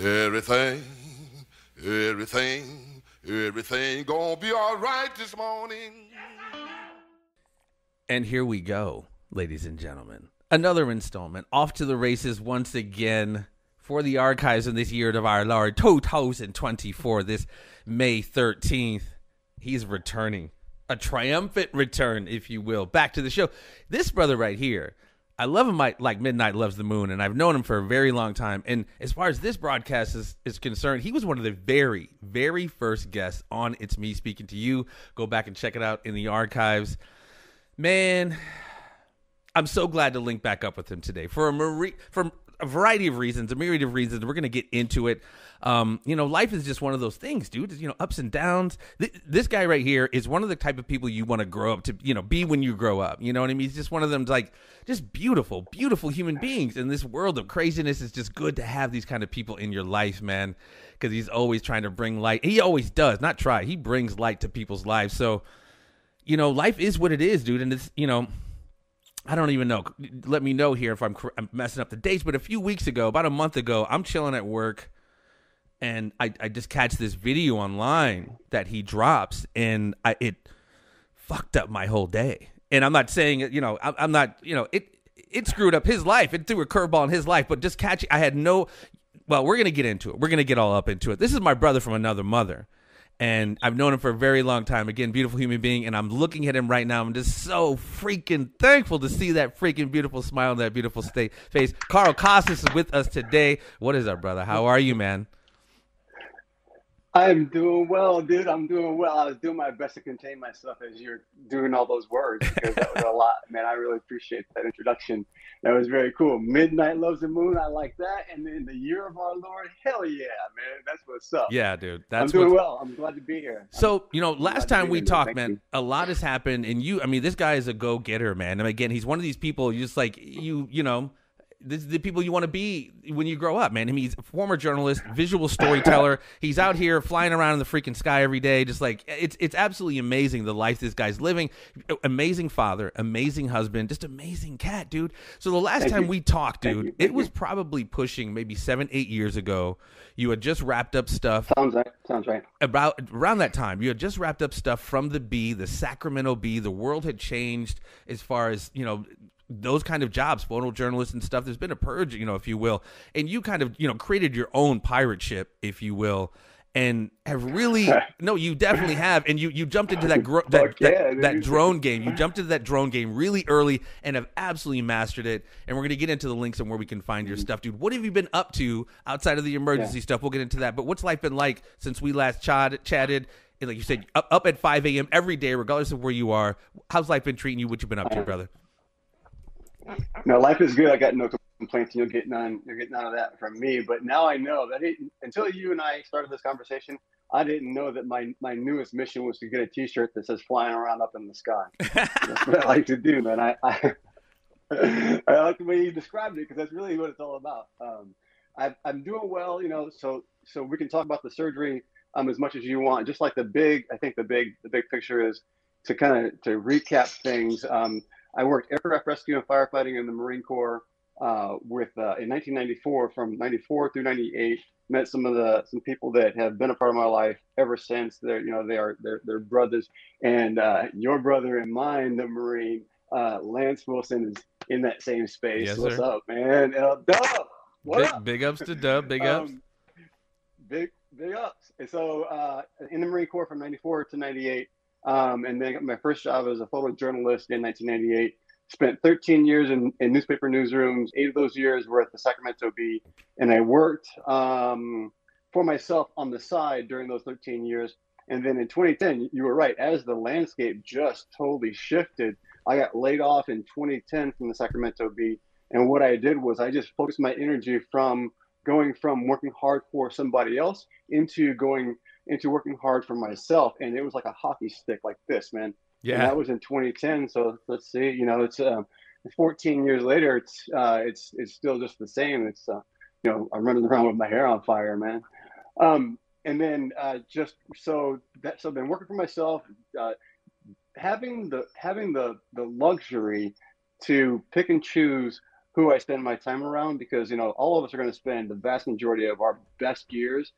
Everything, everything gonna be all right this morning. And here we go, ladies and gentlemen. Another installment, off to the races once again for the archives in this year of our Lord 2024, this May 13th. He's returning. A triumphant return, if you will, back to the show. This brother right here, I love him like Midnight Loves the Moon, and I've known him for a very long time. And as far as this broadcast is concerned, he was one of the very, very first guests on It's Me Speaking to You. Go back and check it out in the archives. Man, I'm so glad to link back up with him today for a variety of reasons, a myriad of reasons. We're going to get into it. Life is just one of those things, dude. Ups and downs. This guy right here is one of the type of people you want to grow up to, be when you grow up. You know what I mean? He's just one of them, like, just beautiful, beautiful human beings. In this world of craziness, it's just good to have these kind of people in your life, man, because he's always trying to bring light. He always does, not try. He brings light to people's lives. So, life is what it is, dude. And it's, I don't even know. Let me know here if I'm messing up the dates. But a few weeks ago, about a month ago, I'm chilling at work, and I just catch this video online that he drops, and it fucked up my whole day. And I'm not saying it, I'm not, it screwed up his life. It threw a curveball in his life. But just catching, well, we're going to get into it. We're going to get all up into it. This is my brother from another mother. And I've known him for a very long time. Again, beautiful human being. And I'm looking at him right now. I'm just so freaking thankful to see that freaking beautiful smile and that beautiful face. Carl Costas is with us today. What is up, brother? How are you, man? I'm doing well, dude. I'm doing well. I was doing my best to contain myself as you're doing all those words, because that was a lot, man. I really appreciate that introduction. That was very cool. Midnight Loves the Moon. I like that. And then the year of our Lord. Hell yeah, man. That's what's up. Yeah, dude. I'm doing well. I'm glad to be here. So, last time we talked, man, a lot has happened. And this guy is a go-getter, man. And again, he's one of these people, just like this is the people you want to be when you grow up, man. He's a former journalist, visual storyteller. He's out here flying around in the freaking sky every day. Just like, it's absolutely amazing the life this guy's living. Amazing father, amazing husband, just amazing cat, dude. So the last time we talked, dude, it was probably pushing maybe 7-8 years ago. You had just wrapped up stuff. Sounds right. Around that time, you had just wrapped up stuff from the Bee, the Sacramento Bee. The world had changed as far as, those kind of jobs, photojournalists and stuff. There's been a purge, if you will. And you kind of, created your own pirate ship, if you will, and have really, no, you definitely have. And you jumped into that drone game. You jumped into that drone game really early and have absolutely mastered it. And we're going to get into the links and where we can find your stuff, dude. What have you been up to outside of the emergency stuff? We'll get into that. But what's life been like since we last chatted? And like you said, up at 5 a.m. every day, regardless of where you are. How's life been treating you? What you been up to, brother? No, life is good. I got no complaints. You're getting none of that from me. But now I know that until you and I started this conversation, I didn't know that my newest mission was to get a T-shirt that says "Flying Around Up in the Sky." That's what I like to do, man. I like the way you described it, because that's really what it's all about. I'm doing well, So we can talk about the surgery as much as you want. Just like the big picture is to recap things. I worked aircraft rescue and firefighting in the Marine Corps in 1994, from 94 through 98. Met some people that have been a part of my life ever since. They're brothers, and your brother and mine, the Marine, Lance Wilson, is in that same space. Yes, What's sir. up, man? Dub, what up? Big ups to Dub. Big ups. Big ups. And so in the Marine Corps from 94 to 98. And then I got my first job as a photojournalist in 1998. Spent 13 years in newspaper newsrooms. 8 of those years were at the Sacramento Bee. And I worked for myself on the side during those 13 years. And then in 2010, you were right, as the landscape just totally shifted, I got laid off in 2010 from the Sacramento Bee. And what I did was I just focused my energy from going from working hard for somebody else into working hard for myself. And it was like a hockey stick like this, man. Yeah. And that was in 2010. So let's see, it's 14 years later, it's still just the same. It's, I'm running around with my hair on fire, man. And then so I've been working for myself, having the luxury to pick and choose who I spend my time around, because all of us are going to spend the vast majority of our best years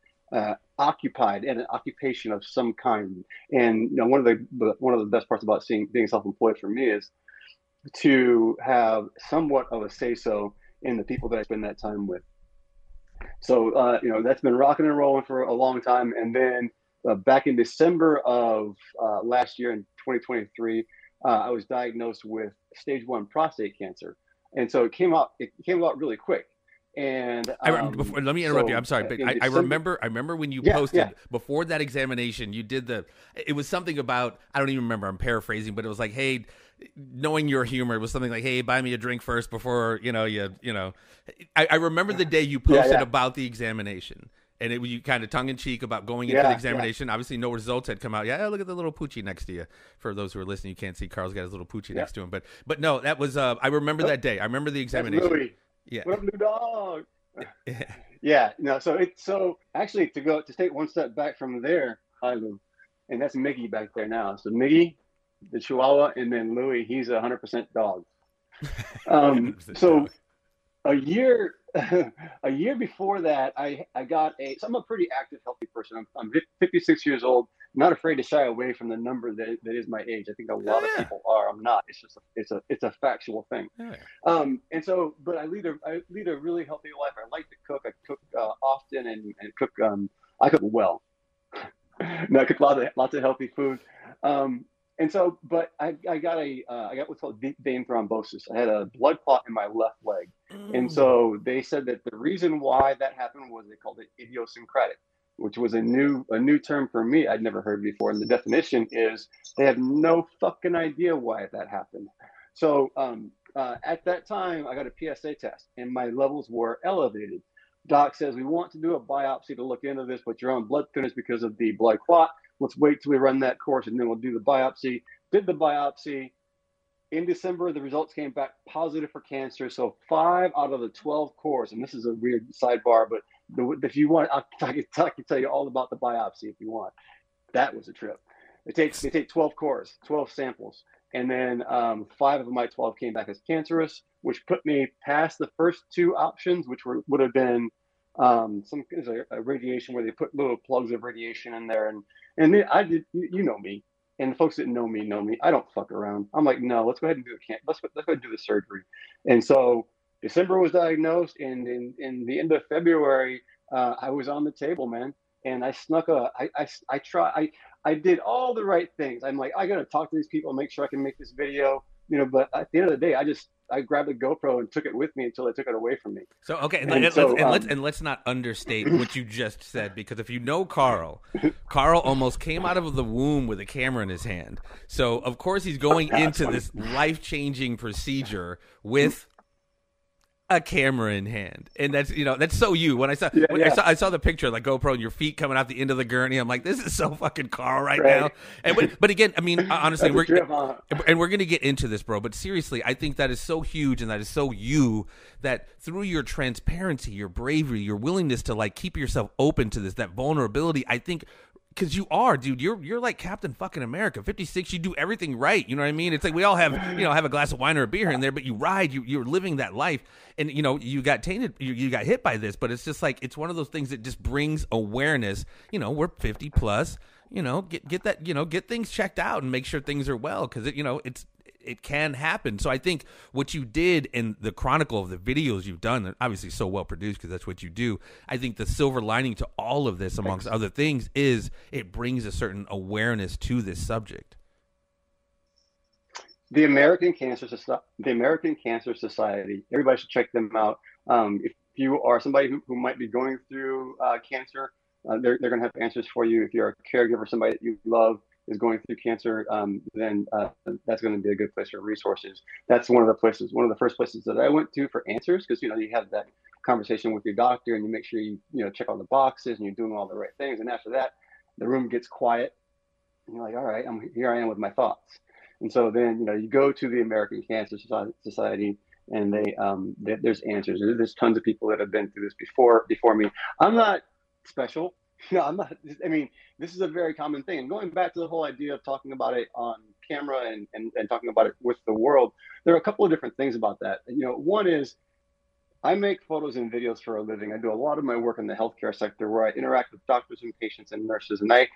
occupied in an occupation of some kind. And one of the best parts about being self-employed for me is to have somewhat of a say-so in the people that I spend that time with. So that's been rocking and rolling for a long time. And then back in December of last year, in 2023, I was diagnosed with stage 1 prostate cancer, and so it came out really quick. And let me interrupt you. I'm sorry, but I remember when you posted before that examination, you did it was something about, I don't even remember, I'm paraphrasing, but it was like, hey, knowing your humor, it was something like, hey, buy me a drink first before I remember the day you posted about the examination. And you kind of tongue-in-cheek about going into the examination. Obviously, no results had come out. Yeah, look at the little poochie next to you. For those who are listening, you can't see. Carl's got his little poochie next to him. But no, that was I remember that day. I remember the examination. Louie. Yeah. What up, new dog? So actually, to take one step back from there, and that's Miggy back there now. So Miggy, the Chihuahua, and then Louie, he's 100% dog. 100% so dog. A year before that, I got so I'm a pretty active, healthy person. I'm 56 years old, not afraid to shy away from the number that is my age. I think a lot of people are. I'm not. It's just it's a factual thing. And so, but I lead a really healthy life. I like to cook. I cook often and cook. I cook well. No, I cook lots of healthy food. And so, but I got what's called deep vein thrombosis. I had a blood clot in my left leg. And so they said that the reason why that happened was they called it idiosyncratic, which was a new term for me I'd never heard before. And the definition is they have no fucking idea why that happened. So at that time, I got a PSA test and my levels were elevated. Doc says, we want to do a biopsy to look into this, but you're on blood thinners because of the blood clot. Let's wait till we run that course and then we'll do the biopsy. Did the biopsy. In December, the results came back positive for cancer. So 5 out of the 12 cores, and this is a weird sidebar, but if you want, I can tell you all about the biopsy if you want. That was a trip. They take 12 cores, 12 samples, and then 5 of my 12 came back as cancerous, which put me past the first 2 options, which would have been a radiation where they put little plugs of radiation in there, and then I did, you know me. And the folks that know me. I don't fuck around. I'm like, no, let's go ahead and do let's go ahead and do the surgery. And so December was diagnosed, and in the end of February, I was on the table, man. And I snuck I did all the right things. I'm like, I gotta talk to these people and make sure I can make this video, but at the end of the day, I grabbed a GoPro and took it with me until they took it away from me. So okay, let's not understate what you just said, because if you know Carl almost came out of the womb with a camera in his hand. So of course he's going into this life-changing procedure with a camera in hand, and that's so you. When I saw the picture, like GoPro and your feet coming out the end of the gurney, I'm like, this is so fucking Carl right now. And but again, I mean, honestly, we're gonna get into this, bro. But seriously, I think that is so huge, and that is so you, that through your transparency, your bravery, your willingness to keep yourself open to this, that vulnerability, I think. Because you are, dude. You're like Captain fucking America. 56, you do everything right. You know what I mean? It's like we all have, have a glass of wine or a beer here and there, but you ride. You're living that life, and you got tainted. You got hit by this, but it's just like it's one of those things that just brings awareness. We're 50 plus. Get that. Get things checked out and make sure things are well, because it can happen. So I think what you did in the chronicle of the videos you've done, they're obviously so well produced because that's what you do. I think the silver lining to all of this, amongst other things, is it brings a certain awareness to this subject. The American Cancer Society, everybody should check them out. If you are somebody who might be going through cancer, they're going to have answers for you. If you're a caregiver, somebody that you love is going through cancer, then that's going to be a good place for resources. That's one of the first places that I went to for answers, because you have that conversation with your doctor and you make sure you check all the boxes and you're doing all the right things. And after that, the room gets quiet and you're like, all right, here I am with my thoughts. And so then you go to the American Cancer Society, and there's answers. There's tons of people that have been through this before me. I'm not special. I'm not. I mean, this is a very common thing. And going back to the whole idea of talking about it on camera and talking about it with the world, there are a couple of different things about that. One is I make photos and videos for a living. I do a lot of my work in the healthcare sector where I interact with doctors and patients and nurses, and I,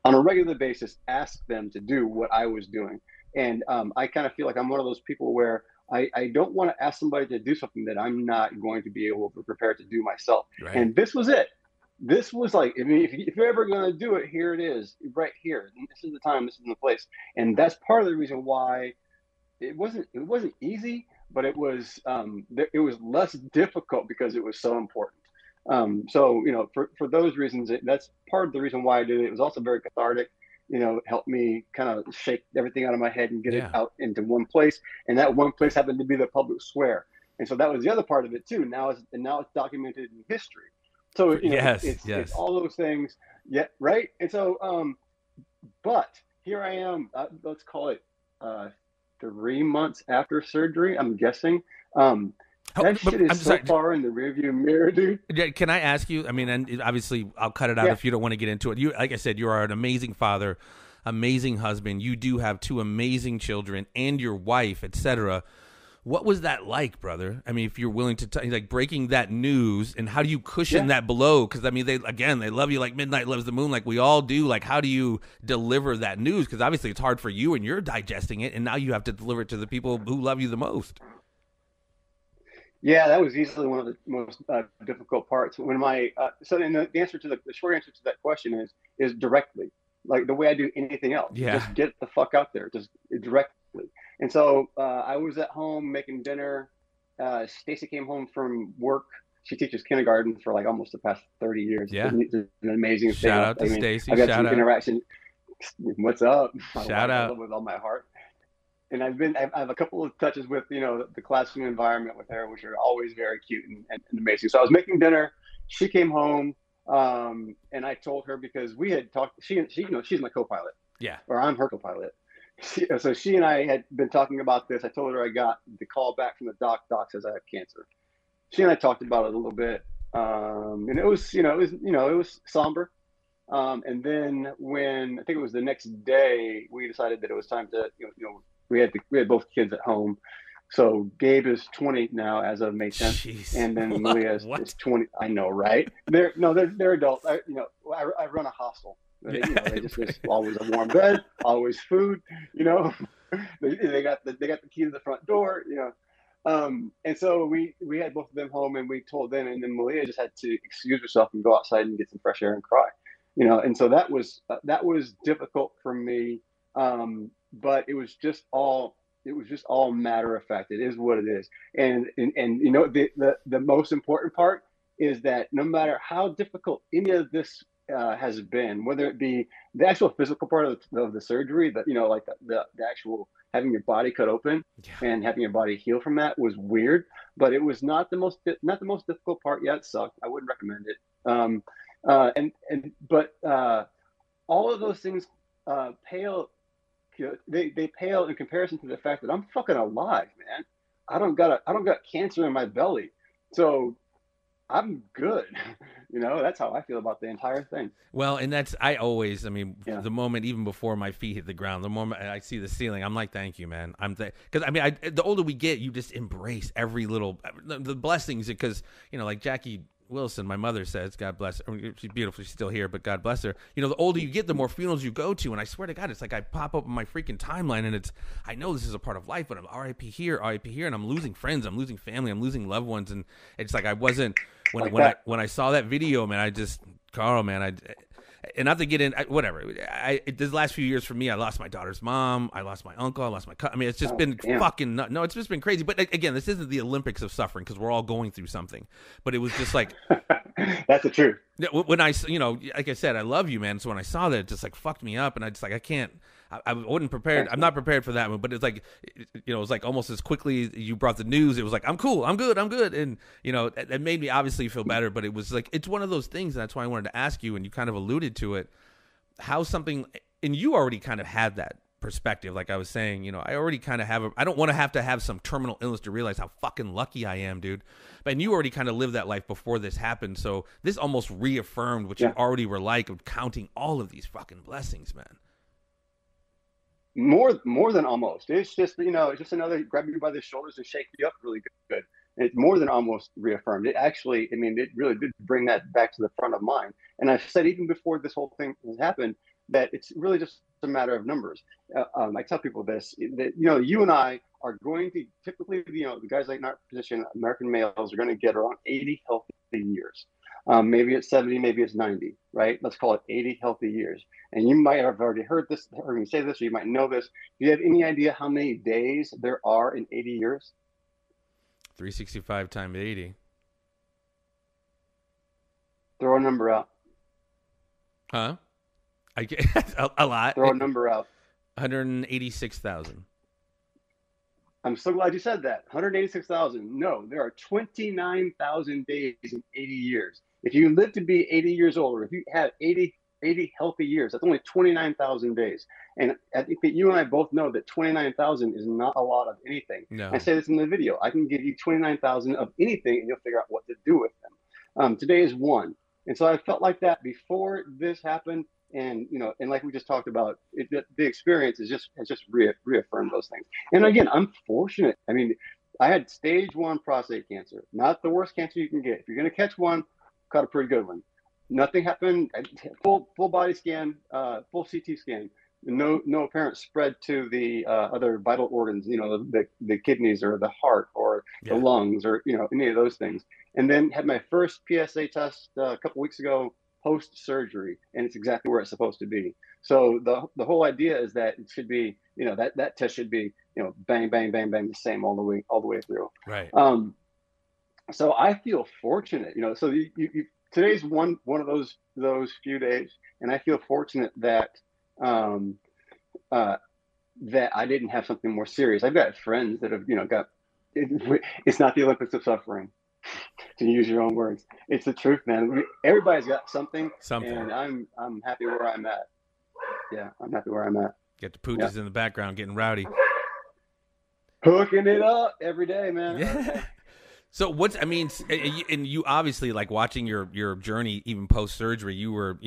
on a regular basis, ask them to do what I was doing. And I kind of feel like I'm one of those people where I don't want to ask somebody to do something that I'm not going to be able to prepare to do myself. Right. And this was it. This was like, I mean, if you're ever going to do it, here it is, right here. This is the time. This is the place. And that's part of the reason why it wasn't easy, but it was less difficult because it was so important. So for those reasons, that's part of the reason why I did it. It was also very cathartic. It helped me kind of shake everything out of my head and get it out into one place. And that one place happened to be the public square. And so that was the other part of it too. Now it's documented in history. So it's all those things. Yeah, right. And so, but here I am. Let's call it 3 months after surgery, I'm guessing. That shit is so far in the rearview mirror, dude. Can I ask you? I mean, and obviously, I'll cut it out if you don't want to get into it. You, like I said, you are an amazing father, amazing husband. You do have 2 amazing children, and your wife, etc. What was that like, brother? I mean, if you're willing to like breaking that news, and how do you cushion that blow? Because I mean, they love you like midnight loves the moon, like we all do. Like, how do you deliver that news? Because obviously, it's hard for you, and you're digesting it, and now you have to deliver it to the people who love you the most. Yeah, that was easily one of the most difficult parts. When the answer to the short answer to that question is directly, like the way I do anything else. Yeah. Just get the fuck out there, just directly. And so I was at home making dinner. Stacy came home from work. She teaches kindergarten for like almost the past 30 years. Yeah, it's an amazing thing. Shout out to Stacy. I got some interaction. What's up? Shout out. I love with all my heart. And I have a couple of touches with the classroom environment with her, which are always very cute and amazing. So I was making dinner. She came home, and I told her because we had talked. She's my co-pilot. Yeah. Or I'm her co-pilot. So she and I had been talking about this. I told her I got the call back from the doc. Doc says I have cancer. She and I talked about it a little bit, and it was somber. And then when I think it was the next day, we decided that it was time to we had both kids at home. So Gabe is 20 now as of May 10th. Jeez. And then Malia is 20. I know, right? They're adults. I run a hostel. They just there's always a warm bed, always food. They got the key to the front door. And so we had both of them home, and we told them, and then Malia just had to excuse herself and go outside and get some fresh air and cry. And so that was difficult for me. But it was just all matter of fact. It is what it is. And the most important part is that no matter how difficult any of this has been, whether it be the actual physical part of the surgery, that like the actual having your body cut open and having your body heal from that was weird, but it was not the most difficult part. Yeah, it sucked. I wouldn't recommend it. But all of those things pale. They pale in comparison to the fact that I'm fucking alive, man. I don't got cancer in my belly, so I'm good. That's how I feel about the entire thing. Well, and the moment, even before my feet hit the ground, the moment I see the ceiling, I'm like, thank you, man. Because the older we get, you just embrace every little the blessings. Because like Jackie Wilson, my mother says, God bless her. I mean, she's beautiful. She's still here, but God bless her. The older you get, the more funerals you go to. And I swear to God, it's like I pop up on my freaking timeline, and I know this is a part of life, but I'm RIP here, and I'm losing friends, I'm losing family, I'm losing loved ones. And it's like I wasn't, when I saw that video, man, Carl, man, and not to get in, whatever. This last few years for me, I lost my daughter's mom, I lost my uncle, I lost my cousin. I mean, it's just been fucking nuts. No, it's just been crazy. But again, this isn't the Olympics of suffering because we're all going through something. But it was just like that's the truth. When I, like I said, I love you, man. So when I saw that, it just like fucked me up, and I just like I can't. I wasn't prepared. I'm not prepared for that one. But it's like, it was like almost as quickly as you brought the news, it was like, I'm cool, I'm good. And, it made me obviously feel better. But it was like, it's one of those things. And that's why I wanted to ask you, and you kind of alluded to it, how something, and you already kind of had that perspective. Like I was saying, I already kind of I don't want to have some terminal illness to realize how fucking lucky I am, dude. And you already kind of lived that life before this happened. So this almost reaffirmed what you already were like of counting all of these fucking blessings, man. More than almost. It's just, it's just another grab you by the shoulders and shake you up really good. It's more than almost reaffirmed. It actually, I mean, it really did bring that back to the front of mind. And I've said even before this whole thing has happened that it's really just a matter of numbers. I tell people this, that, you and I are going to typically, the guys like in our position, American males are going to get around 80 healthy years. Maybe it's 70, maybe it's 90, right? Let's call it 80 healthy years. And you might have already heard me say this, or you might know this. Do you have any idea how many days there are in 80 years? 365 times 80. Throw a number out. Huh? I get a lot. Throw a number out. 186,000. I'm so glad you said that. 186,000. No, there are 29,000 days in 80 years. If you live to be 80 years old, or if you have 80 healthy years, that's only 29,000 days. And I think that you and I both know that 29,000 is not a lot of anything. No. I say this in the video. I can give you 29,000 of anything, and you'll figure out what to do with them. Today is one. And so I felt like that before this happened. And, and like we just talked about, the experience has just reaffirmed those things. And again, I'm fortunate. I mean, I had stage 1 prostate cancer, not the worst cancer you can get. If you're going to catch one, caught a pretty good one. Nothing happened. Full body scan, full CT scan. No apparent spread to the other vital organs, the kidneys or the heart or the lungs or, any of those things. And then had my first PSA test a couple weeks ago, post-surgery, and it's exactly where it's supposed to be. So the whole idea is that it should be, that test should be, bang, bang, bang, bang, the same all the way through. Right. So I feel fortunate, so today's one of those few days, and I feel fortunate that that I didn't have something more serious. I've got friends that have, it's not the Olympics of suffering, to use your own words. It's the truth, man. Everybody's got something. And I'm happy where I'm at. Yeah, I'm happy where I'm at. Get the pooches in the background getting rowdy. Hooking it up every day, man. Yeah. So and you obviously, like, watching your journey even post surgery, you were,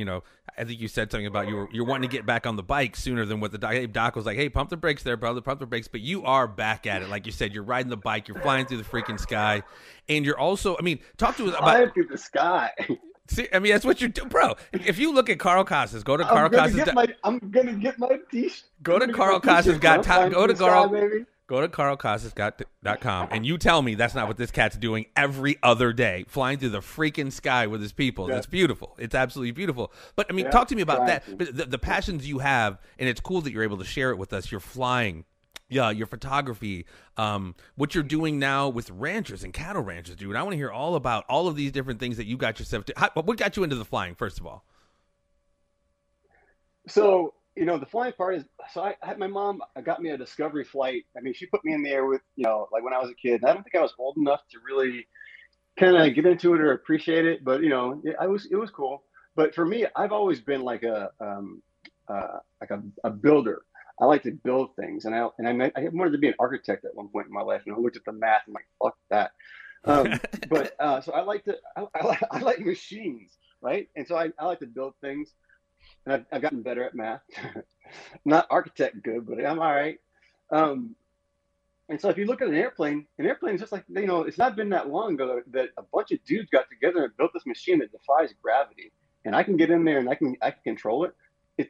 I think you said something about you're wanting to get back on the bike sooner than what the doc was like, hey, pump the brakes there, brother, pump the brakes. But you are back at it. Like you said, you're riding the bike, you're flying through the freaking sky. And you're also, talk to us about flying through the sky. See, that's what you're doing, bro. If you look at Carl Costas, go to Carl Costas. I'm gonna get my t-shirt. Go to Carl Costas. Go to carlcostas.com and you tell me that's not what this cat's doing every other day, flying through the freaking sky with his people. It's beautiful. It's absolutely beautiful. But talk to me about that. The passions you have, and it's cool that you're able to share it with us. You're flying. Yeah, your photography, what you're doing now with ranchers and cattle ranchers, dude. I want to hear all about all of these different things that you got yourself to. What got you into the flying, first of all? So, the flying part is, so I had my mom got me a discovery flight. She put me in the air with, like when I was a kid. I don't think I was old enough to really kind of get into it or appreciate it, but it was cool. But for me, I've always been like a builder. I like to build things, and I wanted to be an architect at one point in my life, and I looked at the math and I'm like, fuck that. So I like machines, right? And so I like to build things. And I've gotten better at math. Not architect good, but I'm all right. And so if you look at an airplane is just like, it's not been that long ago that a bunch of dudes got together and built this machine that defies gravity. And I can get in there and I can control it.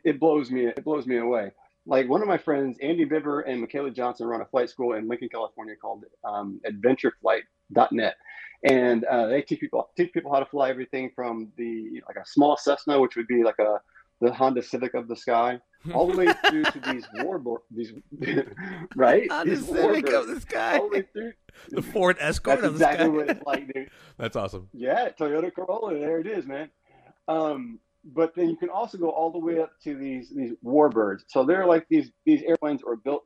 It blows me away. Like one of my friends, Andy Bibber and Michaela Johnson, run a flight school in Lincoln, California called adventureflight.net. And they teach people how to fly everything from like a small Cessna, which would be like the Honda Civic of the sky, all the way through to these right? Honda Civic of the sky. All the way through. The Ford Escort of the sky. That's exactly what it's like, dude. That's awesome. Yeah, Toyota Corolla, there it is, man. But then you can also go all the way up to these warbirds. So they're like these airplanes were built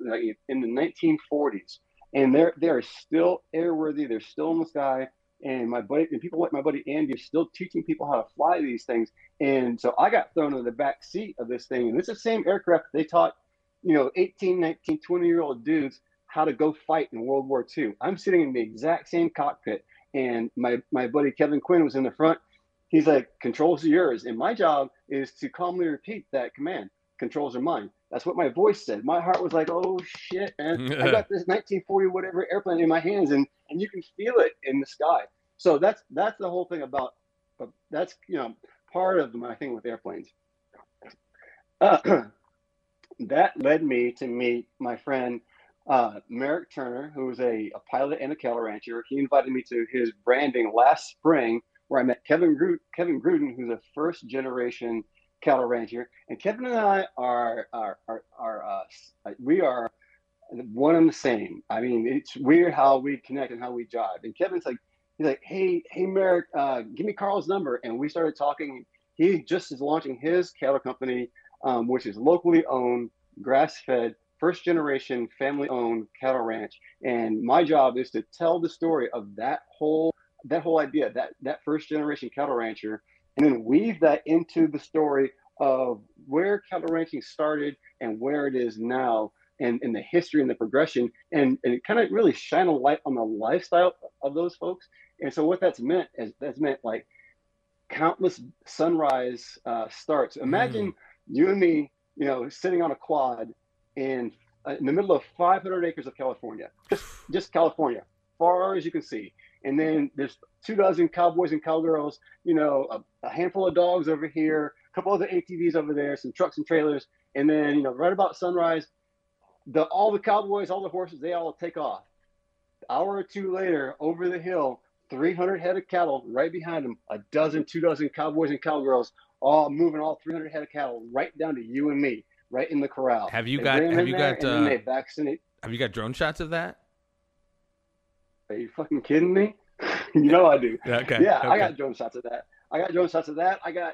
in the 1940s, and they are still airworthy. They're still in the sky. And people like my buddy Andy are still teaching people how to fly these things. And so I got thrown in the back seat of this thing. And it's the same aircraft they taught, 18, 19, 20-year-old dudes how to go fight in World War II. I'm sitting in the exact same cockpit. And my buddy Kevin Quinn was in the front. He's like, controls are yours. And my job is to calmly repeat that command. Controls are mine. That's what my voice said. My heart was like, oh shit, man. I got this 1940 whatever airplane in my hands, and and you can feel it in the sky. So that's the whole thing about. That's part of my thing with airplanes. That led me to meet my friend Merrick Turner, who is a pilot and a cattle rancher. He invited me to his branding last spring, where I met Kevin Gruden, who's a first generation cattle rancher. And Kevin and I are we are one and the same. I mean, it's weird how we connect and how we jive. And Kevin's like, he's like, hey Merrick, give me Carl's number. And we started talking. He just is launching his cattle company, which is locally owned, grass-fed, first-generation, family-owned cattle ranch. And my job is to tell the story of that whole idea, that first-generation cattle rancher, and then weave that into the story of where cattle ranching started and where it is now, and the history and the progression, and kind of really shine a light on the lifestyle of those folks. And so what that's meant like countless sunrise starts. Imagine you and me, sitting on a quad in the middle of 500 acres of California, just California, far as you can see. And then there's 24 cowboys and cowgirls, a handful of dogs over here, a couple other ATVs over there, some trucks and trailers. And then, right about sunrise, all the cowboys, all the horses, they all take off. An hour or two later, over the hill, 300 head of cattle right behind them, 24 cowboys and cowgirls, all moving all 300 head of cattle right down to you and me, right in the corral. Have you got they vaccinate. Have you got drone shots of that? Are you fucking kidding me? I do. Okay. Yeah, okay. I got drone shots of that.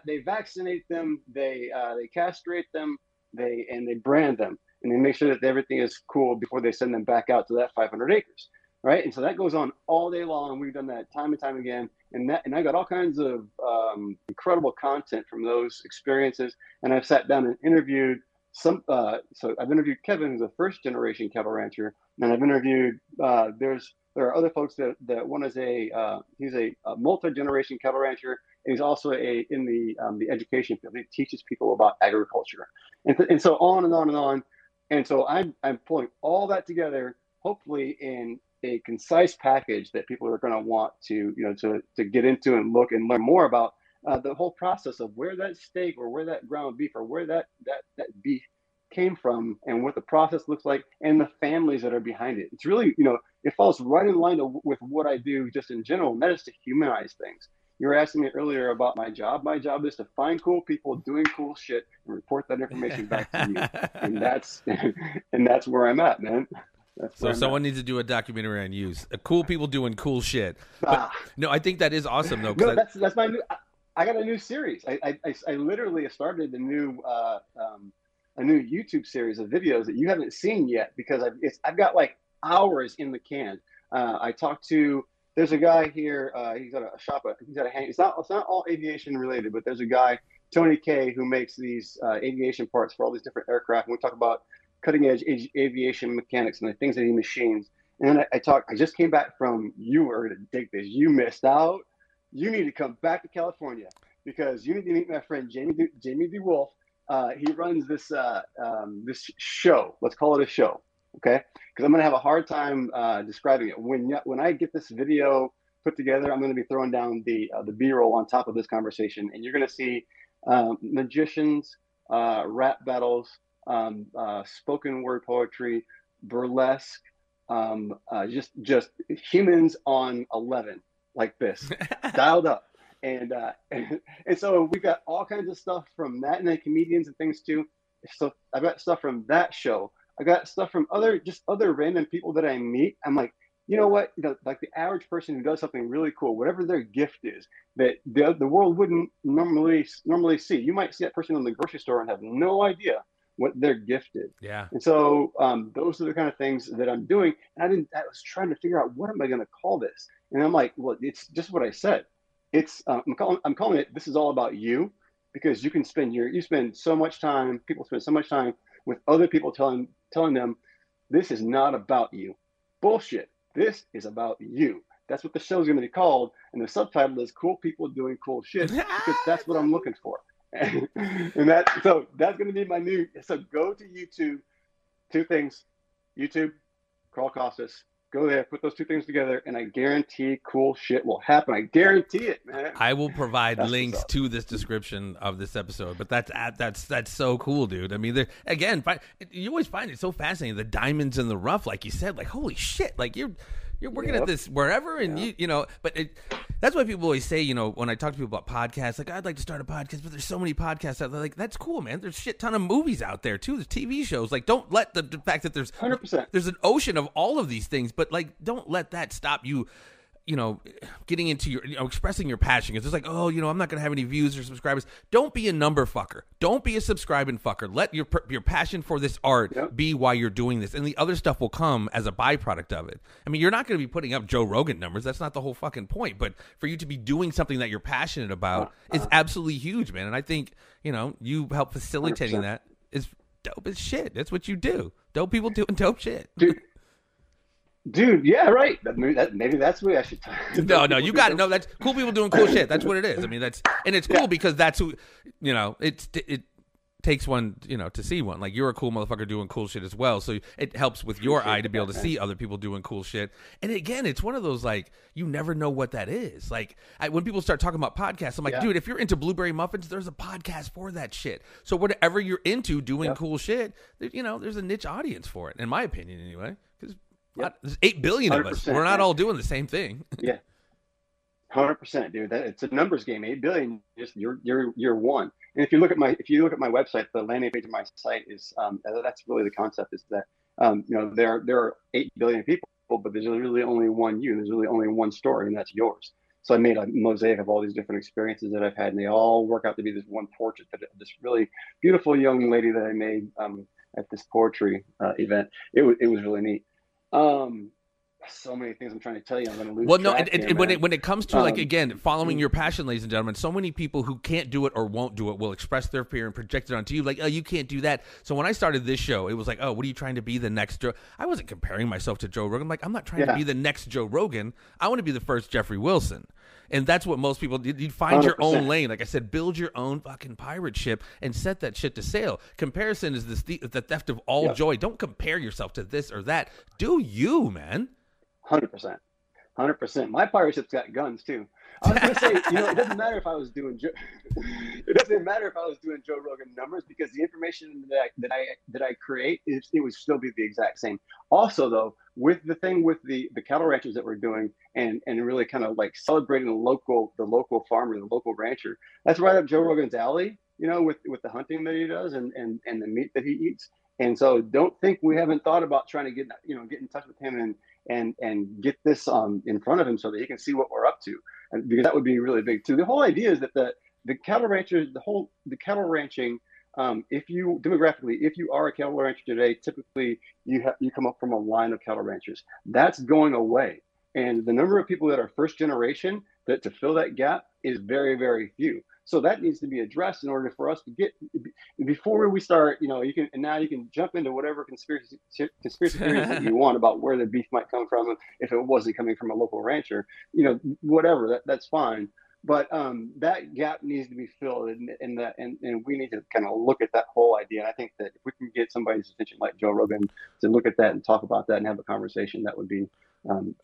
They vaccinate them, they castrate them, they brand them, and they make sure that everything is cool before they send them back out to that 500 acres. Right. And so that goes on all day long. We've done that time and time again. And I got all kinds of incredible content from those experiences. And I've sat down and interviewed so I've interviewed Kevin, who's a first generation cattle rancher. And I've interviewed, there are other folks that one is he's a multi-generation cattle rancher. And he's also in the education field. He teaches people about agriculture. And so on and on and on. And so I'm pulling all that together, hopefully in a concise package that people are going to want to get into and look and learn more about the whole process of where that steak or where that ground beef or where that beef came from and what the process looks like and the families that are behind it. It's really, it falls right in line with what I do just in general, and that is to humanize things. You were asking me earlier about my job. My job is to find cool people doing cool shit and report that information back to you. And that's where I'm at, man. So someone needs to do a documentary on you. Cool people doing cool shit. But, no, I think that is awesome though. No, that's my new. I got a new series. I literally started a new YouTube series of videos that you haven't seen yet because I've got like hours in the can. I talked to. There's a guy here. He's got a shop. He's got a hang. It's not all aviation related, but there's a guy, Tony K, who makes these aviation parts for all these different aircraft. And we talk about cutting edge aviation mechanics and the things that he machines. And then I just came back from, you were to dig this. You missed out. You need to come back to California because you need to meet my friend Jamie DeWolf. He runs this show. Let's call it a show, okay? Because I'm going to have a hard time describing it. When I get this video put together, I'm going to be throwing down the B-roll on top of this conversation, and you're going to see magicians, rap battles, spoken word poetry, burlesque, just humans on 11 like this, dialed up. And so we've got all kinds of stuff from that, and then comedians and things too. So I've got stuff from that show. I got stuff from other random people that I meet. I'm like, you know what? Like the average person who does something really cool, whatever their gift is, that the world wouldn't normally see. You might see that person in the grocery store and have no idea what their gift is. Yeah. And so those are the kind of things that I'm doing. And I was trying to figure out, what am I going to call this? And I'm like, well, it's just what I said. It's I'm calling it, this is all about you, because you spend so much time, people spend so much time with other people telling them this is not about you. Bullshit. This is about you. That's what the show is going to be called. And the subtitle is Cool People Doing Cool Shit, because that's what I'm looking for. And that's going to be my new. So go to YouTube. Two things: YouTube, Carl Costas, Go there, put those two things together, and I guarantee cool shit will happen. I guarantee it, man. I will provide That's links to this description of this episode, but that's so cool, dude. I mean, again, you always find it so fascinating, the diamonds in the rough, like you said, like holy shit, like you're working at this wherever, and you know, but that's why people always say, you know, when I talk to people about podcasts, like I'd like to start a podcast, but there's so many podcasts out there. Like that's cool, man. There's a shit ton of movies out there too. There's TV shows. Like don't let the fact that there's 100%. There's an ocean of all of these things, but like don't let that stop you. You know, getting into your, you know, expressing your passion. It's just like, oh, you know, I'm not going to have any views or subscribers. Don't be a number fucker. Don't be a subscribing fucker. Let your passion for this art be why you're doing this. And the other stuff will come as a byproduct of it. I mean, you're not going to be putting up Joe Rogan numbers. That's not the whole fucking point. But for you to be doing something that you're passionate about is absolutely huge, man. And I think, you know, you help facilitating 100%. that is dope as shit. That's what you do. Dope people doing dope shit. Dude, yeah, right. Maybe that's what I should talk. No, you got it. No, that's cool people doing cool shit. That's what it is. I mean, it's cool because that's who, you know, it takes one, you know, to see one. Like you're a cool motherfucker doing cool shit as well. So it helps with your eye to be able to see other people doing cool shit. And again, it's one of those, like, you never know what that is. Like when people start talking about podcasts, I'm like, dude, if you're into blueberry muffins, there's a podcast for that shit. So whatever you're into doing cool shit, you know, there's a niche audience for it, in my opinion anyway. Because there's 8 billion of us. We're not all doing the same thing. Yeah, 100%, dude. It's a numbers game. 8 billion. Just you're one. And if you look at my website, the landing page of my site is that's really the concept. Is that you know, there are 8 billion people, but there's really only one you. There's really only one story, and that's yours. So I made a mosaic of all these different experiences that I've had, and they all work out to be this one portrait of this really beautiful young lady that I made at this poetry event. It was really neat. So many things I'm trying to tell you. I'm going to lose. Well, no, and when it comes to, like, again, following your passion, ladies and gentlemen, so many people who can't do it or won't do it will express their fear and project it onto you, like, oh, you can't do that. So when I started this show, it was like, oh, what are you trying to be, the next Joe? I wasn't comparing myself to Joe Rogan. I'm like, I'm not trying to be the next Joe Rogan. I want to be the first Jeffrey Wilson. And that's what most people, you find 100%. Your own lane. Like I said, build your own fucking pirate ship and set that shit to sail. Comparison is the theft of all joy. Don't compare yourself to this or that. Do you, man? 100%. 100%. My pirate ship's got guns too. I was going to say, you know, it doesn't matter if I was doing Joe Rogan numbers, because the information that I create it would still be the exact same. Also, though, with the thing with the cattle ranchers that we're doing and really kind of like celebrating the local farmer, the local rancher, that's right up Joe Rogan's alley. You know, with the hunting that he does and the meat that he eats. And so don't think we haven't thought about trying to get in touch with him and get this in front of him so that he can see what we're up to, and because that would be really big too. The whole idea is that the cattle ranchers, the cattle ranching, if you are a cattle rancher today, typically you come up from a line of cattle ranchers. That's going away, and the number of people that are first generation that to fill that gap is very, very few. So that needs to be addressed in order for us to get, before we start, you know, you can jump into whatever conspiracy theories that you want about where the beef might come from. If it wasn't coming from a local rancher, you know, whatever, that's fine. But that gap needs to be filled, and we need to kind of look at that whole idea. And I think that if we can get somebody's attention like Joe Rogan to look at that and talk about that and have a conversation, that would be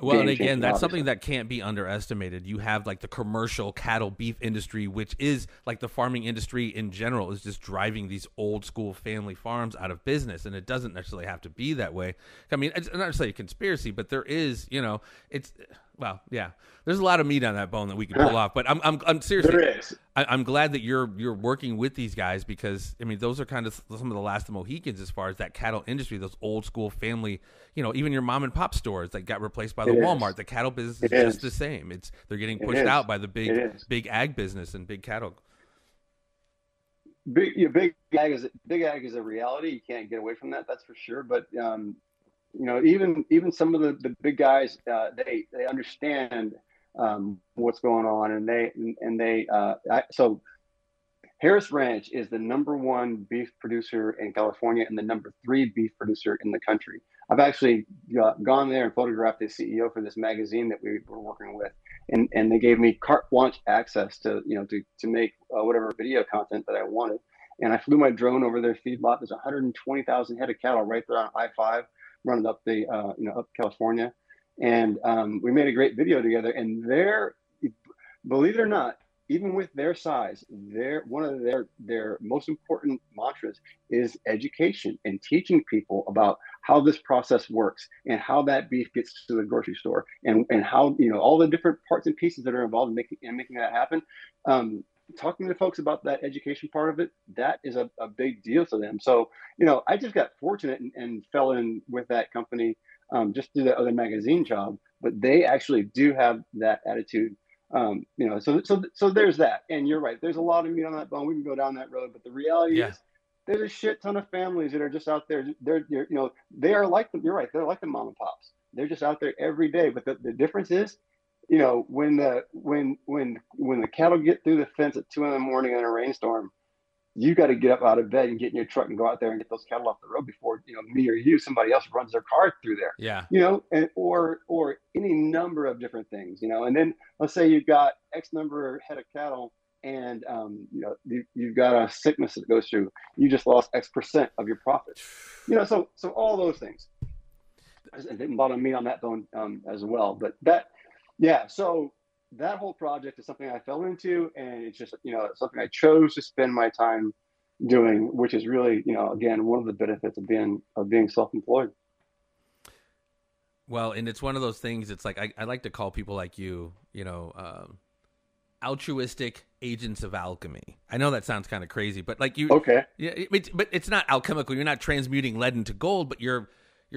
well, and again, that's something that can't be underestimated. You have like the commercial cattle beef industry, which is like the farming industry in general, is just driving these old school family farms out of business. And it doesn't necessarily have to be that way. I mean, it's not necessarily a conspiracy, but there is, you know, well, yeah, there's a lot of meat on that bone that we can pull off. But I'm seriously, there is. I'm glad that you're working with these guys, because I mean, those are kind of some of the last of the Mohicans as far as that cattle industry, those old school family, you know, even your mom and pop stores that got replaced by the Walmart. The cattle business is just the same. They're getting pushed out by the big ag business and big cattle. Big ag is a reality. You can't get away from that. That's for sure. But you know, even some of the big guys, they understand what's going on, so Harris Ranch is the #1 beef producer in California and the #3 beef producer in the country. I've actually gone there and photographed the CEO for this magazine that we were working with, and they gave me carte blanche access to make whatever video content that I wanted. And I flew my drone over their feedlot. There's 120,000 head of cattle right there on I-5 running up up California. And we made a great video together. And believe it or not, even with their size, one of their most important mantras is education and teaching people about how this process works and how that beef gets to the grocery store, and how, all the different parts and pieces that are involved in making that happen. Talking to folks about that education part of it, that is a big deal to them. So, I just got fortunate and fell in with that company, just through the other magazine job, but they actually do have that attitude. So there's that. And you're right, there's a lot of meat on that bone. We can go down that road, but the reality is there's a shit ton of families that are just out there. They are like you're right, they're like the mom and pops. They're just out there every day. But the difference is, when the cattle get through the fence at 2 a.m. in a rainstorm, you got to get up out of bed and get in your truck and go out there and get those cattle off the road before, me or somebody else runs their car through there. Yeah. And or any number of different things, and then let's say you've got X number of head of cattle, and you've got a sickness that goes through. You just lost X% of your profit. So all those things. And a lot of meat on that bone as well. But so that whole project is something I fell into, and it's just, something I chose to spend my time doing, which is really, again, one of the benefits of being self-employed. Well, and it's one of those things. It's like, I like to call people like you, altruistic agents of alchemy. I know that sounds kind of crazy, but like you, okay. Yeah, but it's not alchemical. You're not transmuting lead into gold, but you're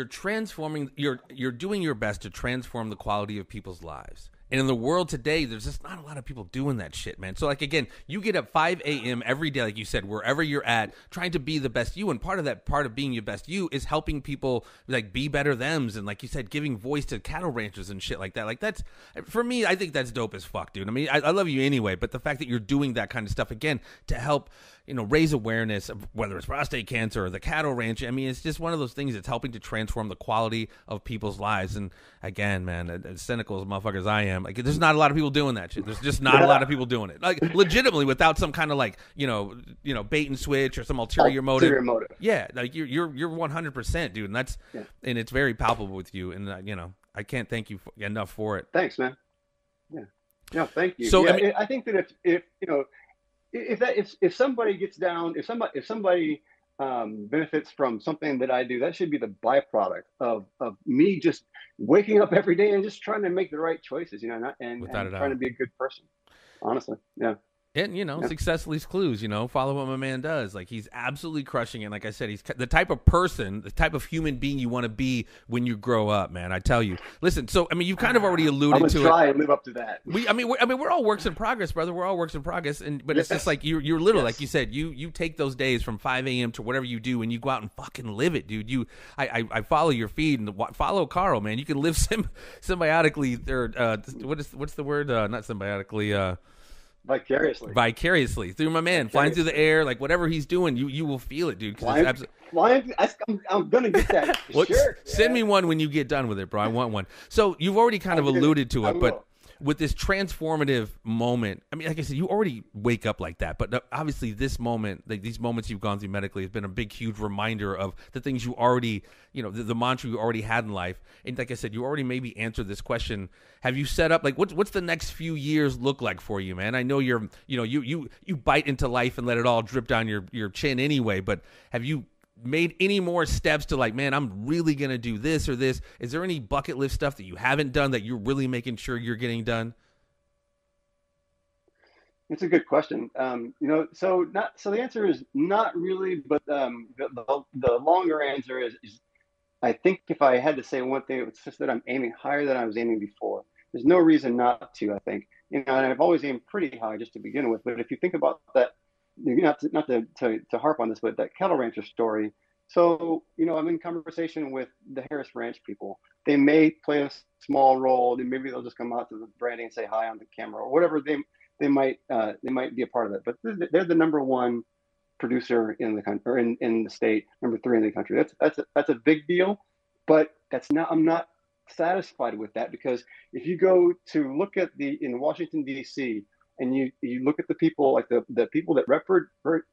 transforming, you're doing your best to transform the quality of people's lives. And in the world today, there's just not a lot of people doing that shit, man. So, like, again, you get up 5 a.m. every day, like you said, wherever you're at, trying to be the best you. And part of being your best you is helping people, like, be better thems. And, like you said, giving voice to cattle ranchers and shit like that. Like, that's, for me, I think that's dope as fuck, dude. I mean, I love you anyway, but the fact that you're doing that kind of stuff, again, to help, raise awareness of whether it's prostate cancer or the cattle ranch. I mean, it's just one of those things that's helping to transform the quality of people's lives. And again, man, as cynical as motherfuckers as I am, like, there's not a lot of people doing that shit. There's just not a lot of people doing it, like, legitimately, without some kind of, like, bait and switch or some ulterior motive. Yeah, like you're 100%, dude, and that's and it's very palpable with you. And I can't thank you enough for it. Thanks, man. Yeah, thank you. So I think that if somebody gets down, if somebody benefits from something that I do, that should be the byproduct of me just waking up every day and just trying to make the right choices, and trying to be a good person, honestly. Yeah. And, success leaves clues, follow what my man does. Like, he's absolutely crushing it. Like I said, he's the type of person, the type of human being you want to be when you grow up, man. I tell you. Listen, so, I mean, you've kind of already alluded to it. I'm going to try and live up to that. We're all works in progress, brother. We're all works in progress. But it's just like, you're literally, like you said, you take those days from 5 a.m. to whatever you do, and you go out and fucking live it, dude. I follow your feed and follow Carl, man. You can live symbiotically, or what's the word? Not symbiotically, Vicariously through my man, flying through the air, like whatever he's doing, you will feel it, dude. I'm gonna get that. Sure. Send me one when you get done with it, bro. I want one. So you've already kind of alluded to it, but with this transformative moment, I mean, like I said, you already wake up like that, but obviously this moment, like these moments you've gone through medically, has been a big, huge reminder of the things you already, the mantra you already had in life. And like I said, you already maybe answered this question. Have you set up, like, what's the next few years look like for you, man? I know you bite into life and let it all drip down your chin anyway, but have you made any more steps to, like, man, I'm really going to do this or this? Is there any bucket list stuff that you haven't done that you're really making sure you're getting done? It's a good question. So the answer is not really, but the longer answer is I think if I had to say one thing, it's just that I'm aiming higher than I was aiming before. There's no reason not to, I think. And I've always aimed pretty high just to begin with. But if you think about that, not to harp on this, but that cattle rancher story. So, I'm in conversation with the Harris Ranch people. They may play a small role. Maybe they'll just come out to the branding and say hi on the camera or whatever. They might be a part of it. But they're the number one producer in the country, or in the state, number 3 in the country. That's a big deal. But I'm not satisfied with that, because if you go to look at in Washington D.C. and you look at the people, like the people that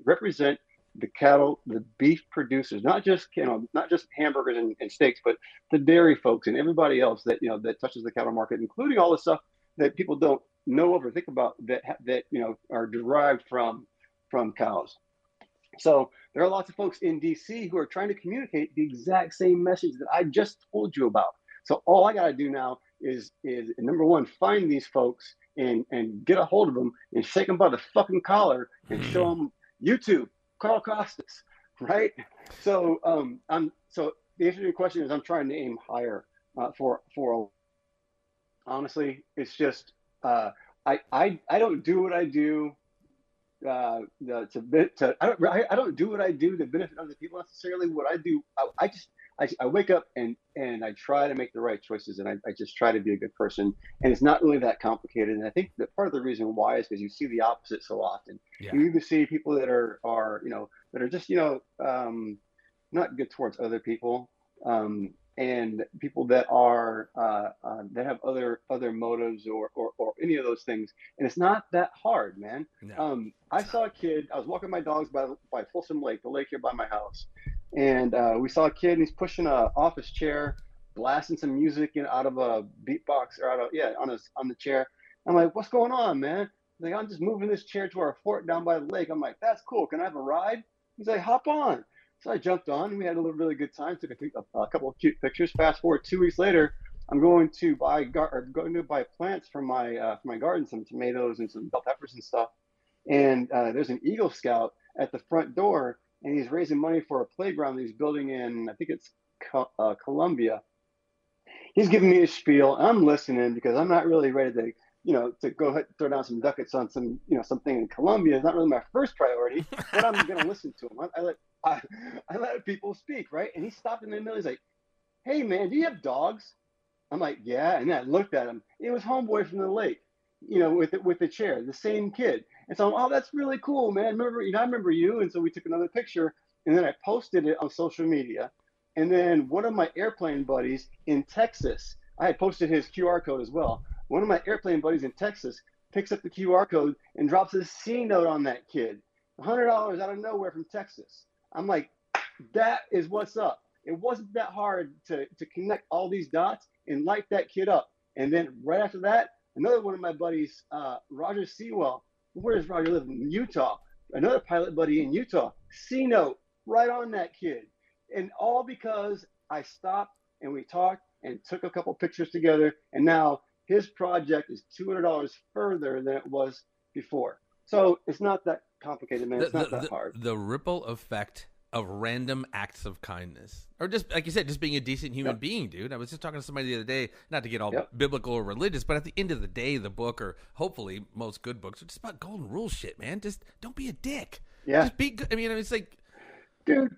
represent the cattle, the beef producers, not just not just hamburgers and steaks, but the dairy folks and everybody else that that touches the cattle market, including all the stuff that people don't know of or think about that are derived from cows. So there are lots of folks in DC who are trying to communicate the exact same message that I just told you about. So all I got to do now is number one, find these folks and get a hold of them and shake them by the fucking collar and show them YouTube, Carl Costas, right? So so the answer to your question is I'm trying to aim higher for honestly, it's just I don't do what I do I don't do what I do to benefit other people necessarily. What I do, I wake up and I try to make the right choices, and I just try to be a good person. And it's not really that complicated. And I think that part of the reason why is because you see the opposite so often. Yeah. You either see people that are that are just not good towards other people, and people that are that have other motives or any of those things. And it's not that hard, man. No, I saw a kid. I was walking my dogs by Folsom Lake, the lake here by my house, and we saw a kid, and he's pushing a office chair, blasting some music out of a beatbox or on the chair. I'm like, what's going on, man? He's like, I'm just moving this chair to our fort down by the lake. I'm like, that's cool. Can I have a ride? He's like, hop on. So I jumped on, and we had a really good time. Took a couple of cute pictures. Fast forward 2 weeks later, I'm going to buy plants for my garden, some tomatoes and some bell peppers and stuff. And there's an Eagle Scout at the front door, and he's raising money for a playground that he's building in, I think it's Columbia. He's giving me a spiel. I'm listening because I'm not really ready to go ahead and throw down some ducats on something in Columbia. It's not really my first priority, but I'm going to listen to him. I let people speak, right? And he stopped in the middle. He's like, hey, man, do you have dogs? I'm like, yeah. And then I looked at him. It was homeboy from the lake, with the chair, the same kid. And so, oh, that's really cool, man. I remember you. And so we took another picture, and then I posted it on social media. And then one of my airplane buddies in Texas, I had posted his QR code as well. One of my airplane buddies in Texas picks up the QR code and drops a C note on that kid, $100 out of nowhere from Texas. I'm like, that is what's up. It wasn't that hard to connect all these dots and light that kid up. And then right after that, another one of my buddies, Roger Sewell, where does Roger live? In Utah. Another pilot buddy in Utah, C-note right on that kid. And all because I stopped and we talked and took a couple pictures together. And now his project is $200 further than it was before. So it's not that complicated, man. It's not that hard. The ripple effect of random acts of kindness, or just like you said, just being a decent human being, dude. I was just talking to somebody the other day, not to get all biblical or religious, but at the end of the day, the book, or hopefully most good books, are just about golden rule shit, man. Just don't be a dick. Yeah. Just be good. I mean, it's like, dude.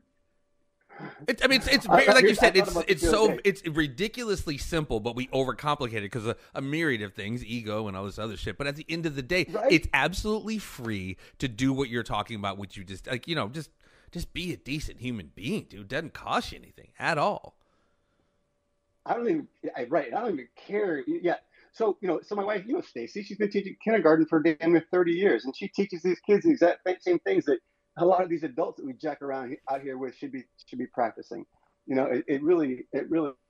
It's very, like you said, it's ridiculously simple, but we overcomplicate it because a myriad of things, ego and all this other shit. But at the end of the day, it's absolutely free to do what you're talking about, which you just just be a decent human being, dude. It doesn't cost you anything at all. I don't even care. Yeah. So, so my wife, Stacy, she's been teaching kindergarten for damn near 30 years, and she teaches these kids the exact same things that a lot of these adults that we jack around out here with should be practicing. It really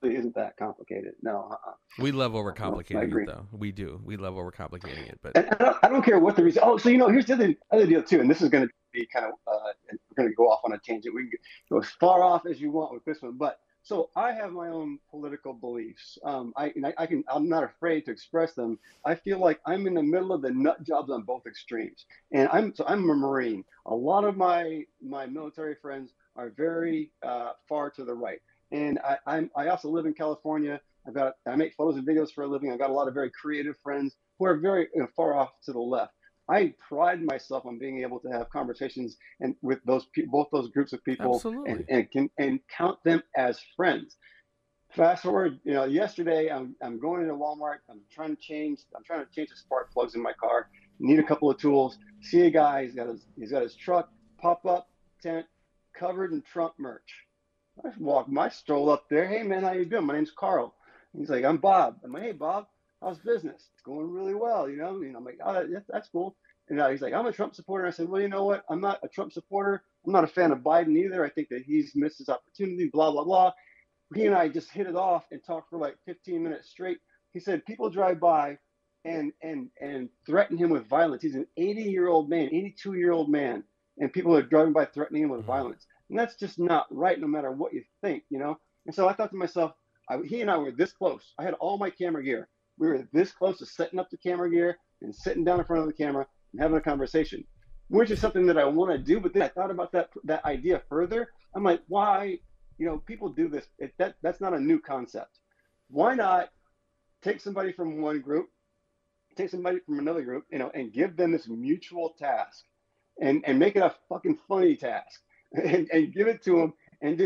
isn't that complicated. No. We love overcomplicating it, though. We do. We love overcomplicating it. But and I don't care what the reason. Oh, so here's the other deal too, and this is going to be kind of we're going to go off on a tangent. We can go as far off as you want with this one, but. So I have my own political beliefs. I'm not afraid to express them. I feel like I'm in the middle of the nut jobs on both extremes. And I'm a Marine. A lot of my military friends are very far to the right. And I also live in California. I make photos and videos for a living. I've got a lot of very creative friends who are very far off to the left. I pride myself on being able to have conversations and with both those groups of people, and count them as friends. Fast forward, yesterday I'm going into Walmart. I'm trying to change the spark plugs in my car. Need a couple of tools. See a guy. He's got his truck pop-up tent covered in Trump merch. I stroll up there. Hey man, how you doing? My name's Carl. He's like, I'm Bob. I'm like, hey Bob. How's business? It's going really well, I'm like, oh, that's cool. And he's like, I'm a Trump supporter. I said, well, you know what? I'm not a Trump supporter. I'm not a fan of Biden either. I think that he's missed his opportunity, blah, blah, blah. He and I just hit it off and talked for like 15 minutes straight. He said people drive by and threaten him with violence. He's an 80-year-old man, 82-year-old man, and people are driving by threatening him with violence. And that's just not right, no matter what you think, you know? And so I thought to myself, he and I were this close. I had all my camera gear. We were this close to setting up the camera gear and sitting down in front of the camera and having a conversation, which is something that I want to do. But then I thought about that idea further. I'm like, why, you know, people do this. That's not a new concept. Why not take somebody from one group, take somebody from another group, you know, and give them this mutual task and make it a fucking funny task and give it to them and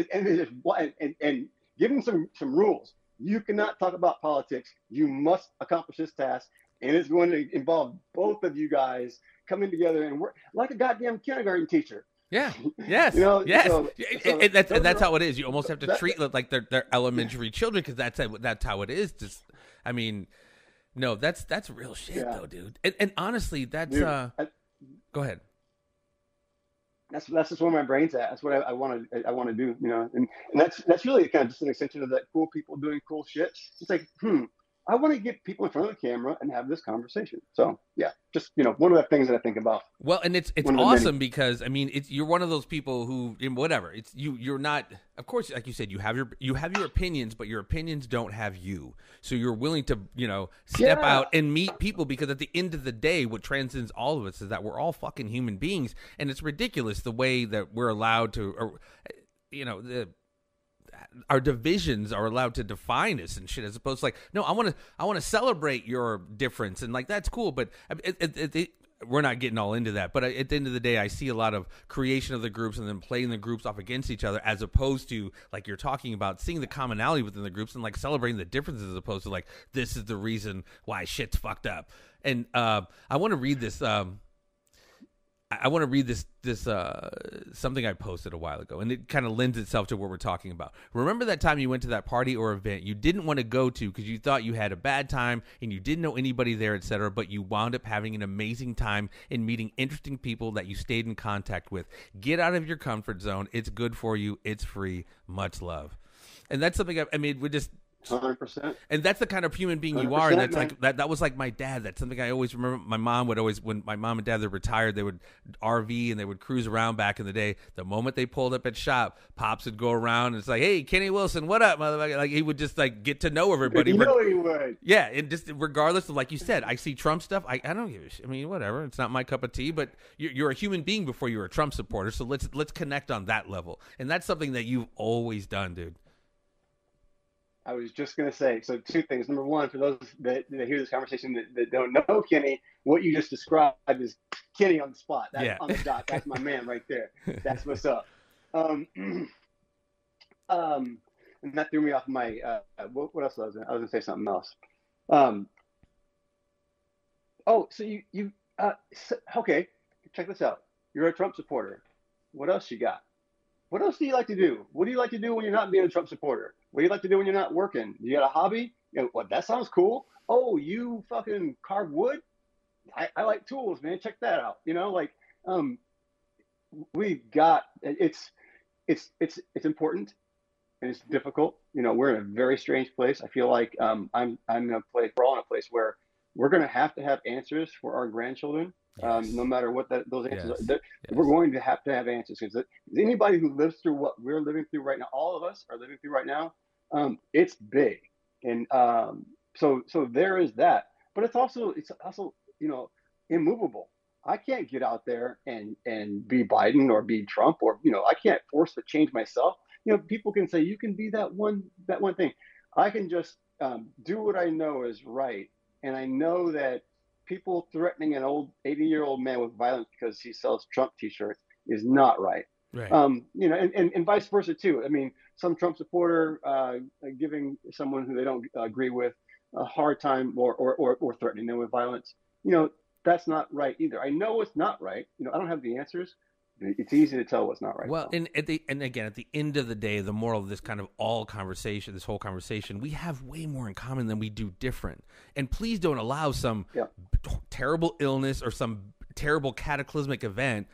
give them some rules. You cannot talk about politics. You must accomplish this task. And it's going to involve both of you guys coming together and work like a goddamn kindergarten teacher. Yeah. Yes. You know, yes. so that's how it is. You almost have to treat them like they're elementary children because that's how it is. Just, I mean, no, that's real shit though, dude. And honestly, that's go ahead. That's just where my brain's at. That's what I want to do, you know. And that's really kind of just an extension of that cool people doing cool shit. It's like, I want to get people in front of the camera and have this conversation. So yeah, just, you know, one of the things that I think about. Well, and it's awesome because I mean, you're one of those people who, whatever, it's you're not, of course, like you said, you have your opinions, but your opinions don't have you. So you're willing to, you know, step out and meet people because at the end of the day, what transcends all of us is that we're all fucking human beings, and it's ridiculous the way that we're allowed to, or, you know, our divisions are allowed to define us and shit, as opposed to like, no, I want to celebrate your difference and like that's cool, but we're not getting all into that. But at the end of the day, I see a lot of creation of the groups and then playing the groups off against each other, as opposed to like you're talking about seeing the commonality within the groups and like celebrating the differences, as opposed to like this is the reason why shit's fucked up. And I want to read this. I want to read this something I posted a while ago, and it kind of lends itself to what we're talking about. Remember that time you went to that party or event you didn't want to go to because you thought you had a bad time and you didn't know anybody there, etc., but you wound up having an amazing time and meeting interesting people that you stayed in contact with. Get out of your comfort zone. It's good for you. It's free. Much love. And that's something I mean, we just 100%. And that's the kind of human being you are. And that's like that was like my dad. That's something I always remember. My mom would always, when my mom and dad, they're retired, they would RV and they would cruise around back in the day. The moment they pulled up at shop, Pops would go around and it's like, hey, Kenny Wilson, what up, motherfucker? Like he would just like get to know everybody. You know he would. Yeah, and just regardless of, like you said, I see Trump stuff. I don't give a shit. I mean, whatever. It's not my cup of tea. But you're a human being before you're a Trump supporter. So let's connect on that level. And that's something that you've always done, dude. I was just going to say, so two things. Number one, for those that hear this conversation that don't know Kenny, what you just described is Kenny on the spot. That's on the dot. That's my man right there. That's what's up. And that threw me off my, what else was I was going to say something else. Okay, check this out. You're a Trump supporter. What else you got? What else do you like to do? What do you like to do when you're not being a Trump supporter? What do you like to do when you're not working? You got a hobby? You know, what, that sounds cool. Oh, you fucking carve wood? I like tools, man. Check that out. You know, like, we've got, it's important and it's difficult. You know, we're in a very strange place. I feel like we're all in a place where we're going to have answers for our grandchildren. Yes. No matter what those answers are, we're going to have answers, because anybody who lives through what we're living through right now, all of us are living through right now, it's big. And so there is that, but it's also you know, immovable. I can't get out there and be Biden or be Trump, or, you know, I can't force the change myself. You know, people can say you can be that one thing. I can just do what I know is right, and I know that people threatening an old 80-year-old man with violence because he sells Trump T-shirts is not right. Right. You know, and vice versa too. I mean, some Trump supporter giving someone who they don't agree with a hard time or threatening them with violence, you know, that's not right either. I know it's not right. You know, I don't have the answers. It's easy to tell what's not right. Well, and again, at the end of the day, the moral of this kind of this whole conversation, we have way more in common than we do different. And please don't allow some terrible illness or some terrible cataclysmic event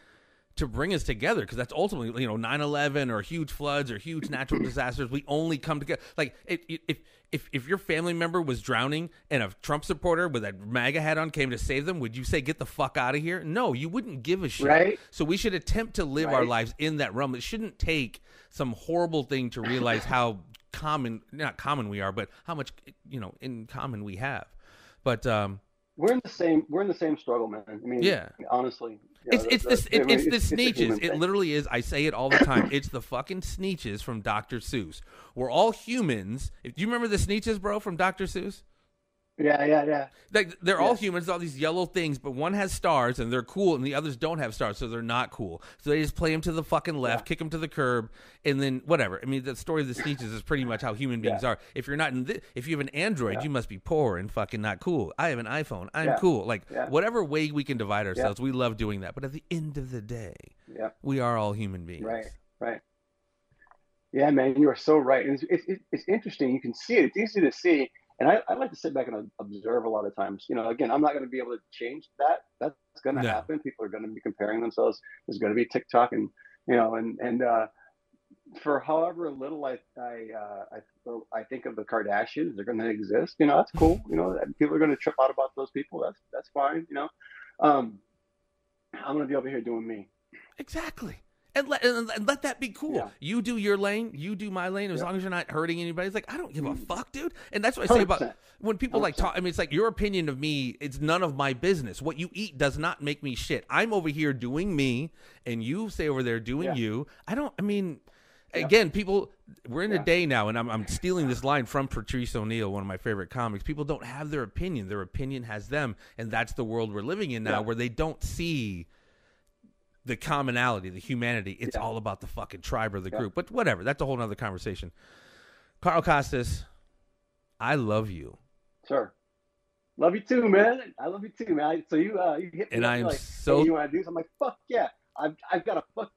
to bring us together, because that's ultimately, 9/11 or huge floods or huge natural disasters. We only come together. Like, if your family member was drowning and a Trump supporter with a MAGA hat on came to save them, would you say, get the fuck out of here? No, you wouldn't give a shit. Right. So we should attempt to live our lives in that realm. It shouldn't take some horrible thing to realize how not common we are, but how much, in common we have. But we're in the same struggle, man. I mean, honestly. It's the Sneetches. It literally is. I say it all the time. It's the fucking Sneetches from Dr. Seuss. We're all humans. Do you remember the Sneetches, bro, from Dr. Seuss? Yeah. Like, they're all humans, all these yellow things, but one has stars and they're cool, and the others don't have stars, so they're not cool. So they just play them to the fucking left, kick them to the curb, and then whatever. I mean, the story of the Sneetches is pretty much how human beings are. If you're not if you have an Android, you must be poor and fucking not cool. I have an iPhone. I'm cool. Like, whatever way we can divide ourselves, we love doing that. But at the end of the day, we are all human beings. Right. Yeah, man, you are so right. And it's interesting. You can see it. It's easy to see. And I like to sit back and observe a lot of times. Again, I'm not going to be able to change that. That's going to happen. People are going to be comparing themselves. There's going to be TikTok, and for however little I think of the Kardashians, they're going to exist. That's cool. People are going to trip out about those people. That's fine. I'm going to be over here doing me. Exactly. And let that be cool. Yeah. You do your lane, you do my lane, as long as you're not hurting anybody. It's like, I don't give a fuck, dude. And that's what I say 100%. About when people 100%. Like talk. I mean, it's like, your opinion of me, it's none of my business. What you eat does not make me shit. I'm over here doing me, and you say over there doing you. Again, people, we're in a day now, and I'm stealing this line from Patrice O'Neal, one of my favorite comics. People don't have their opinion. Their opinion has them, and that's the world we're living in now, where they don't see the commonality, the humanity. It's all about the fucking tribe or the group. But whatever. That's a whole nother conversation. Carl Costas, I love you. Sure. Love you too, man. I love you too, man. So you hit me and up, I'm like, so... hey, you want to do something? I'm like, fuck yeah. I've got a fuck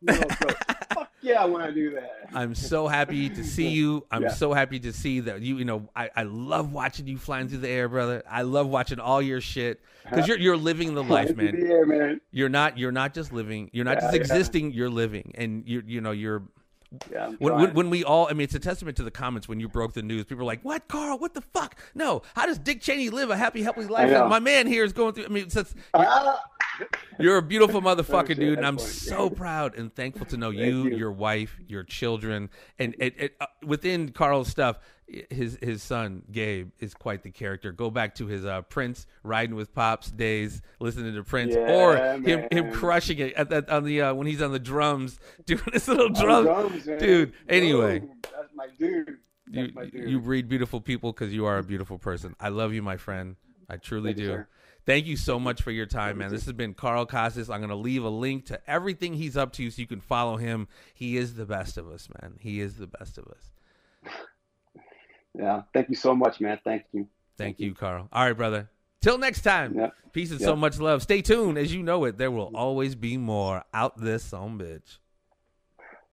no approach. Fuck yeah, I want to do that. I'm so happy to see you. I'm so happy to see that I love watching you flying through the air, brother. I love watching all your shit, because you're living the life, man. The air, man. You're not just living. You're not just existing. You're living, and you're. When we all, I mean, it's a testament to the comments when you broke the news. People are like, "What, Carl? What the fuck? No, how does Dick Cheney live a happy life? And my man here is going through." I mean, you're a beautiful motherfucker, dude, and I'm so proud and thankful to know you, your wife, your children, and within Carl's stuff, his son Gabe is quite the character. Go back to his Prince riding with Pops days, listening to Prince, or him crushing it on the when he's on the drums, doing his little drums, dude. Anyway, that's my dude. You breed beautiful people because you are a beautiful person. I love you, my friend. I truly do. Sir. Thank you so much for your time, man. This has been Carl Costas. I'm going to leave a link to everything he's up to so you can follow him. He is the best of us, man. He is the best of us. Yeah. Thank you so much, man. Thank you. Thank you, Carl. All right, brother. Till next time. Peace and so much love. Stay tuned. As you know it, there will always be more out this bitch.